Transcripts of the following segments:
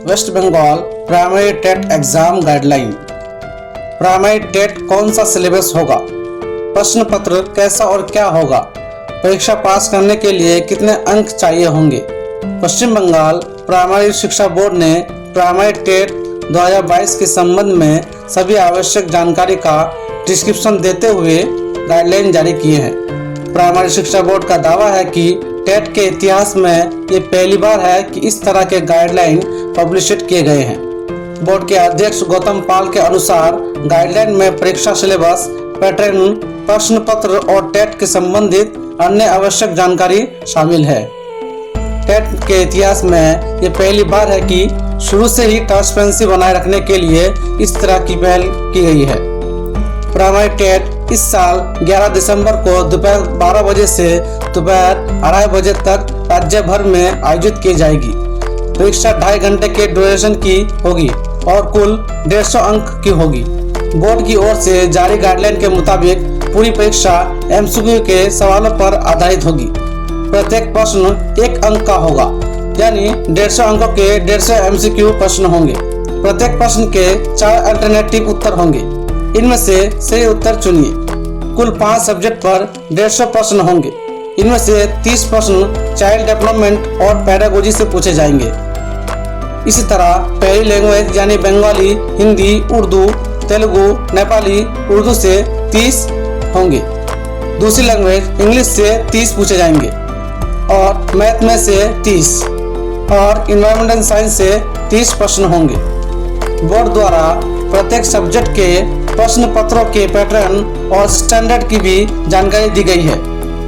Waste Bengal primary TET exam guideline. Primary TET कौन सा syllabus होगा, प्रश्न पत्र कैसा और क्या होगा, परीक्षा पास करने के लिए कितने अंक चाहिए होंगे। पश्चिम बंगाल प्राइमरी शिक्षा बोर्ड ने प्राइमरी टेट 2022 के संबंध में सभी आवश्यक जानकारी का डिस्क्रिप्शन देते हुए गाइडलाइन जारी किए हैं। प्राइमरी शिक्षा बोर्ड का दावा है कि टेट के इतिहास में ये पहली बार है कि इस तरह के गाइडलाइन पब्लिश किए गए हैं। बोर्ड के अध्यक्ष गौतम पाल के अनुसार गाइडलाइन में परीक्षा सिलेबस, पैटर्न, प्रश्न पत्र और टेट के संबंधित अन्य आवश्यक जानकारी शामिल है। टेट के इतिहास में ये पहली बार है कि शुरू से ही ट्रांसपेरेंसी बनाए रखने के लिए इस तरह की पहल की गई है। प्राइमरी टेट इस साल 11 दिसंबर को दोपहर 12 बजे से दोपहर 2:30 बजे तक राज्य भर में आयोजित की जाएगी। परीक्षा 2.5 घंटे के ड्यूरेशन की होगी और कुल 150 अंक की होगी। बोर्ड की ओर से जारी गाइडलाइन के मुताबिक पूरी परीक्षा एमसीक्यू के सवालों पर आधारित होगी। प्रत्येक प्रश्न 1 अंक का होगा, यानी 150 अंकों के 150 एमसीक्यू प्रश्न होंगे। प्रत्येक प्रश्न के 4 अल्टरनेटिव उत्तर होंगे, इनमें से सही उत्तर चुनिए। कुल 5 सब्जेक्ट पर 150 प्रश्न होंगे, इनमें से 30 प्रश्न चाइल्ड डेवलपमेंट और पेडागोजी से पूछे जाएंगे। इसी तरह पहली लैंग्वेज यानी बंगाली, हिंदी, उर्दू, तेलुगु, नेपाली, उर्दू से 30 होंगे। दूसरी लैंग्वेज इंग्लिश से 30 पूछे जाएंगे और मैथ में से 30 और इन्वायरमेंटल साइंस से 30 प्रश्न होंगे। बोर्ड द्वारा प्रत्येक सब्जेक्ट के प्रश्न पत्रों के पैटर्न और स्टैंडर्ड की भी जानकारी दी गई है।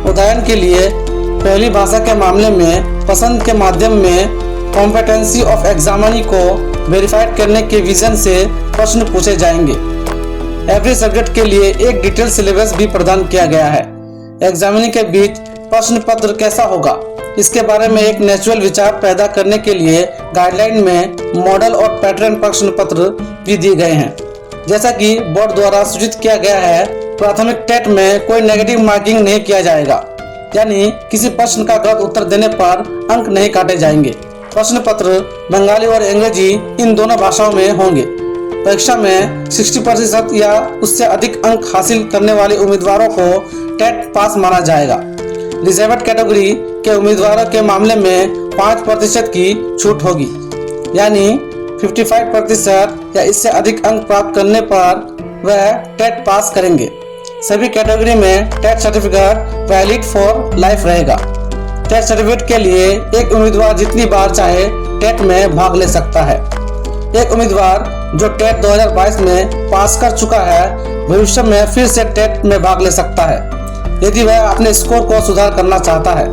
उदाहरण के लिए पहली भाषा के मामले में पसंद के माध्यम में कॉम्पिटेंसी ऑफ एग्जामिनी को वेरीफाइड करने के विजन से प्रश्न पूछे जाएंगे। एवरी सब्जेक्ट के लिए एक डिटेल सिलेबस भी प्रदान किया गया है। एग्जामिनी के बीच प्रश्न पत्र कैसा होगा, इसके बारे में एक नेचुरल विचार पैदा करने के लिए गाइडलाइन में मॉडल और पैटर्न प्रश्न पत्र भी दिए गए हैं। जैसा कि बोर्ड द्वारा सूचित किया गया है, प्राथमिक टेट में कोई नेगेटिव मार्किंग नहीं किया जाएगा, यानी किसी प्रश्न का गलत उत्तर देने पर अंक नहीं काटे जाएंगे। प्रश्न पत्र बंगाली और अंग्रेजी इन दोनों भाषाओं में होंगे। परीक्षा में 60% या उससे अधिक अंक हासिल करने वाले उम्मीदवारों को टेट पास माना जाएगा। रिजर्व्ड कैटेगरी के उम्मीदवारों के मामले में 5% की छूट होगी, यानी 55% या इससे अधिक अंक प्राप्त करने पर वह टेट पास करेंगे। सभी कैटेगरी में TET certificate valid for life रहेगा। टेट सर्टिफिकेट के लिए एक उम्मीदवार जितनी बार चाहे टेट में भाग ले सकता है। एक उम्मीदवार जो टेट 2022 में पास कर चुका है, भविष्य में फिर से टेट में भाग ले सकता है यदि वह अपने स्कोर को सुधार करना चाहता है।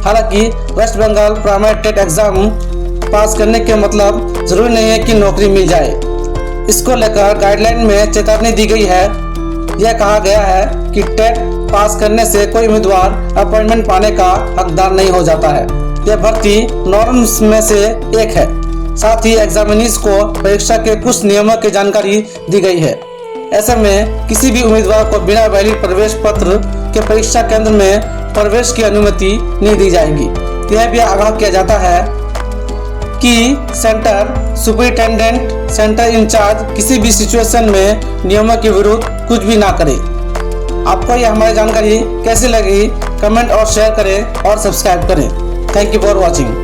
हालांकि West Bengal primary TET exam pass करने के मतलब जरूरी नहीं है कि नौकरी मिल जाए। इसको लेकर गाइडलाइन में चेतावनी दी गई है। यह कहा गया है कि टेट पास करने से कोई उम्मीदवार अपॉइंटमेंट पाने का हकदार नहीं हो जाता है। यह भर्ती नॉर्म्स में से एक है। साथ ही एग्जामिनीज को परीक्षा के कुछ नियमों की जानकारी दी गई है। ऐसे में किसी भी उम्मीदवार को बिना वैलिड प्रवेश पत्र के परीक्षा केंद्र में प्रवेश की अनुमति नहीं दी जाएगी। यह भी आगाह किया जाता है कि सेंटर सुपरिटेंडेंट, सेंटर इंचार्ज किसी भी सिचुएशन में नियमों के विरुद्ध कुछ भी ना करे। आपको यह हमारी जानकारी कैसी लगी, कमेंट और शेयर करें और सब्सक्राइब करें। Thank you for watching.